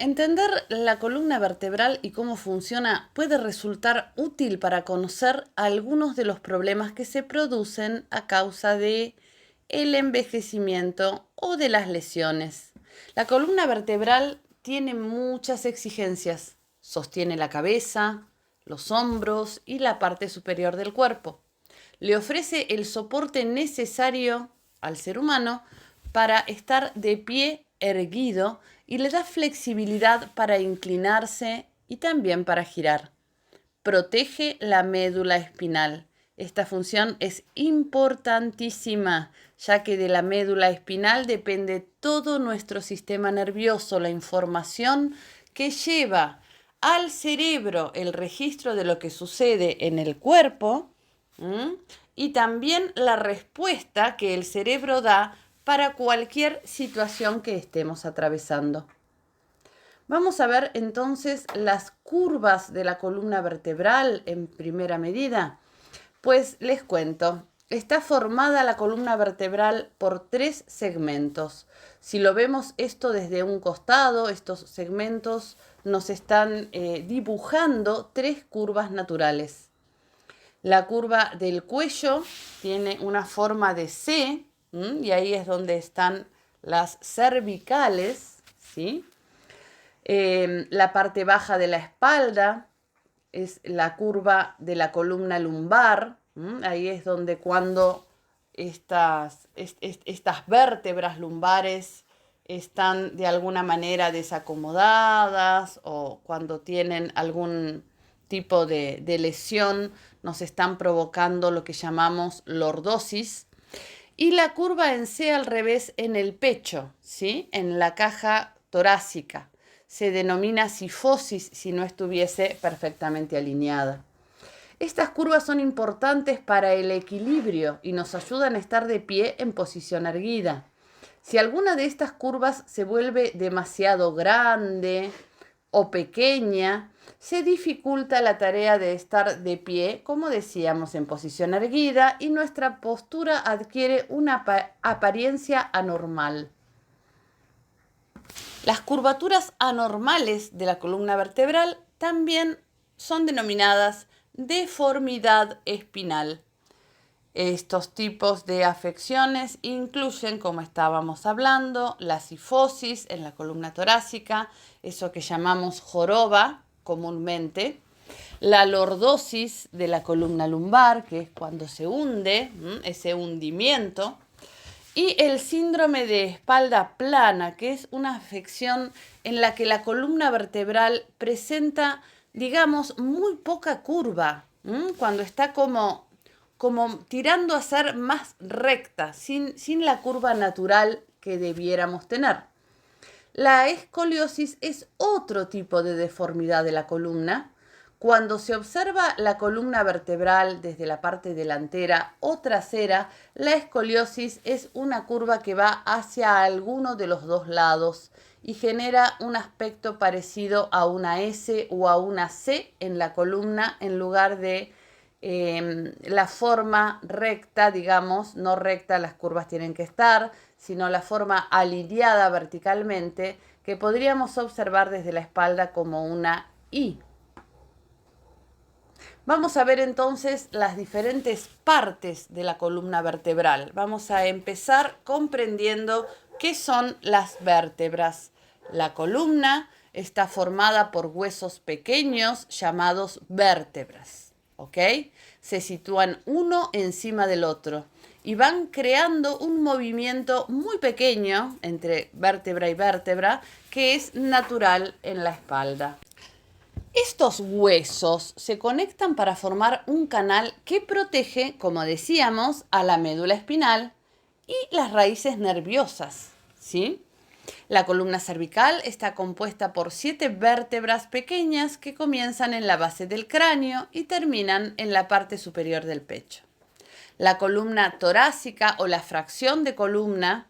Entender la columna vertebral y cómo funciona puede resultar útil para conocer algunos de los problemas que se producen a causa de el envejecimiento o de las lesiones. La columna vertebral tiene muchas exigencias. Sostiene la cabeza, los hombros y la parte superior del cuerpo. Le ofrece el soporte necesario al ser humano para estar de pie erguido y le da flexibilidad para inclinarse y también para girar. Protege la médula espinal. Esta función es importantísima, ya que de la médula espinal depende todo nuestro sistema nervioso, la información que lleva al cerebro el registro de lo que sucede en el cuerpo, y también la respuesta que el cerebro da para cualquier situación que estemos atravesando. Vamos a ver entonces las curvas de la columna vertebral en primera medida. Pues les cuento, está formada la columna vertebral por 3 segmentos. Si lo vemos esto desde un costado, estos segmentos nos están dibujando 3 curvas naturales. La curva del cuello tiene una forma de C, y ahí es donde están las cervicales, ¿sí? La parte baja de la espalda es la curva de la columna lumbar. Ahí es donde cuando estas vértebras lumbares están de alguna manera desacomodadas o cuando tienen algún tipo de lesión, nos están provocando lo que llamamos lordosis. Y la curva en C al revés en el pecho, ¿sí? En la caja torácica. Se denomina cifosis si no estuviese perfectamente alineada. Estas curvas son importantes para el equilibrio y nos ayudan a estar de pie en posición erguida. Si alguna de estas curvas se vuelve demasiado grande o pequeña, se dificulta la tarea de estar de pie, como decíamos, en posición erguida, y nuestra postura adquiere una apariencia anormal. Las curvaturas anormales de la columna vertebral también son denominadas deformidad espinal. Estos tipos de afecciones incluyen, como estábamos hablando, la cifosis en la columna torácica, eso que llamamos joroba comúnmente, la lordosis de la columna lumbar, que es cuando se hunde, ese hundimiento, y el síndrome de espalda plana, que es una afección en la que la columna vertebral presenta, digamos, muy poca curva, cuando está como tirando a ser más recta, sin la curva natural que debiéramos tener. La escoliosis es otro tipo de deformidad de la columna. Cuando se observa la columna vertebral desde la parte delantera o trasera, la escoliosis es una curva que va hacia alguno de los dos lados y genera un aspecto parecido a una S o a una C en la columna en lugar de la forma recta, digamos, no recta, las curvas tienen que estar, sino la forma alineada verticalmente que podríamos observar desde la espalda como una I. Vamos a ver entonces las diferentes partes de la columna vertebral. Vamos a empezar comprendiendo qué son las vértebras. La columna está formada por huesos pequeños llamados vértebras, ¿ok? Se sitúan uno encima del otro y van creando un movimiento muy pequeño entre vértebra y vértebra que es natural en la espalda. Estos huesos se conectan para formar un canal que protege, como decíamos, a la médula espinal y las raíces nerviosas, ¿sí? La columna cervical está compuesta por 7 vértebras pequeñas que comienzan en la base del cráneo y terminan en la parte superior del pecho. La columna torácica o la fracción de columna,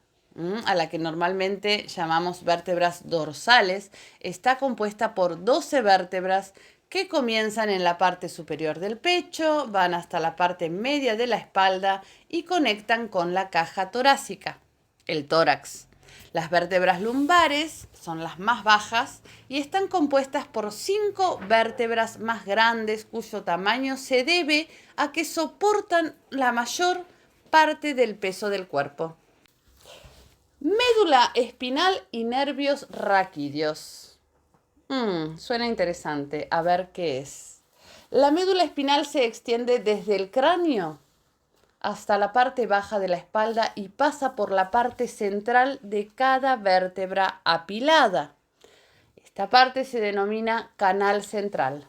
a la que normalmente llamamos vértebras dorsales, está compuesta por 12 vértebras que comienzan en la parte superior del pecho, van hasta la parte media de la espalda y conectan con la caja torácica, el tórax. Las vértebras lumbares son las más bajas y están compuestas por 5 vértebras más grandes cuyo tamaño se debe a que soportan la mayor parte del peso del cuerpo. Médula espinal y nervios raquídeos. Suena interesante. A ver qué es. La médula espinal se extiende desde el cráneo hasta la parte baja de la espalda y pasa por la parte central de cada vértebra apilada. Esta parte se denomina canal central.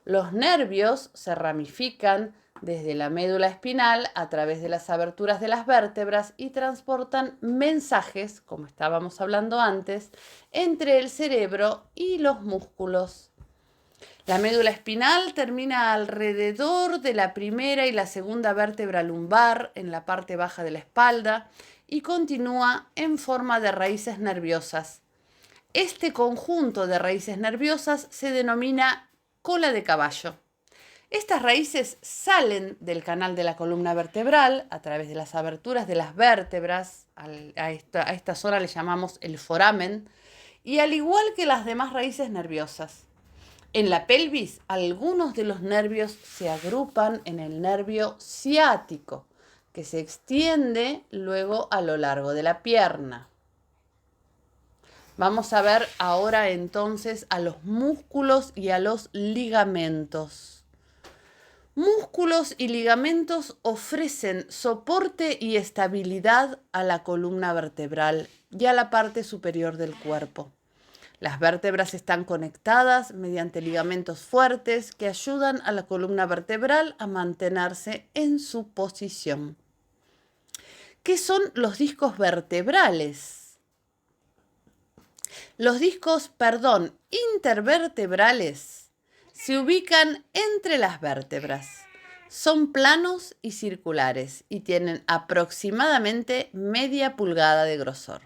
Los nervios se ramifican desde la médula espinal a través de las aberturas de las vértebras y transportan mensajes, como estábamos hablando antes, entre el cerebro y los músculos. La médula espinal termina alrededor de la primera y la segunda vértebra lumbar en la parte baja de la espalda y continúa en forma de raíces nerviosas. Este conjunto de raíces nerviosas se denomina cola de caballo. Estas raíces salen del canal de la columna vertebral a través de las aberturas de las vértebras, a esta zona le llamamos el foramen, y al igual que las demás raíces nerviosas. En la pelvis, algunos de los nervios se agrupan en el nervio ciático, que se extiende luego a lo largo de la pierna. Vamos a ver ahora entonces a los músculos y a los ligamentos. Músculos y ligamentos ofrecen soporte y estabilidad a la columna vertebral y a la parte superior del cuerpo. Las vértebras están conectadas mediante ligamentos fuertes que ayudan a la columna vertebral a mantenerse en su posición. ¿Qué son los discos vertebrales? Los discos, intervertebrales se ubican entre las vértebras. Son planos y circulares y tienen aproximadamente media pulgada de grosor.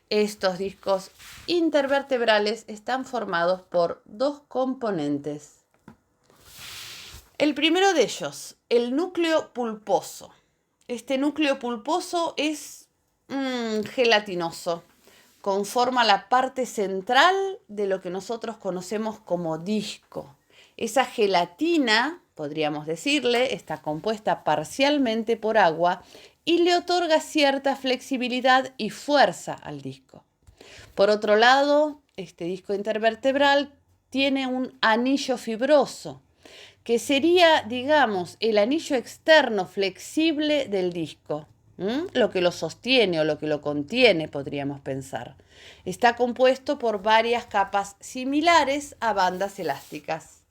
Estos discos intervertebrales están formados por 2 componentes. El primero de ellos, el núcleo pulposo. Este núcleo pulposo es gelatinoso. Conforma la parte central de lo que nosotros conocemos como disco. Esa gelatina, podríamos decirle, está compuesta parcialmente por agua y le otorga cierta flexibilidad y fuerza al disco. Por otro lado, este disco intervertebral tiene un anillo fibroso, que sería, digamos, el anillo externo flexible del disco. Lo que lo sostiene o lo que lo contiene, podríamos pensar. Está compuesto por varias capas similares a bandas elásticas.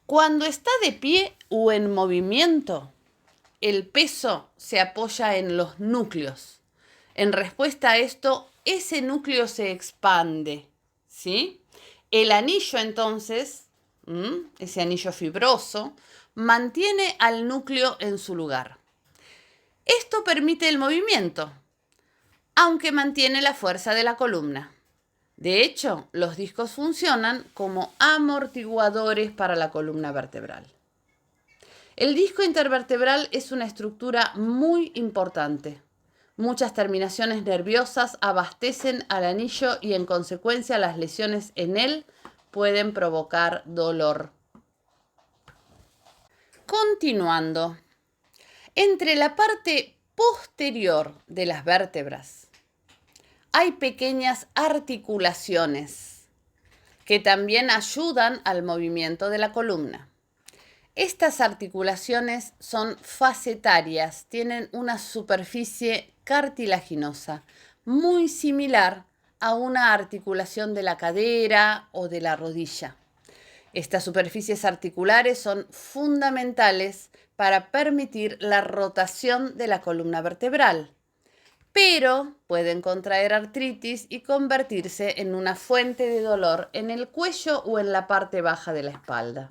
Cuando está de pie o en movimiento, el peso se apoya en los núcleos. En respuesta a esto, ese núcleo se expande, ¿sí? El anillo, entonces, ese anillo fibroso, mantiene al núcleo en su lugar. Esto permite el movimiento, aunque mantiene la fuerza de la columna. De hecho, los discos funcionan como amortiguadores para la columna vertebral. El disco intervertebral es una estructura muy importante. Muchas terminaciones nerviosas abastecen al anillo y en consecuencia las lesiones en él pueden provocar dolor. Continuando, entre la parte posterior de las vértebras hay pequeñas articulaciones que también ayudan al movimiento de la columna. Estas articulaciones son facetarias, tienen una superficie cartilaginosa muy similar a una articulación de la cadera o de la rodilla. Estas superficies articulares son fundamentales para permitir la rotación de la columna vertebral, pero pueden contraer artritis y convertirse en una fuente de dolor en el cuello o en la parte baja de la espalda.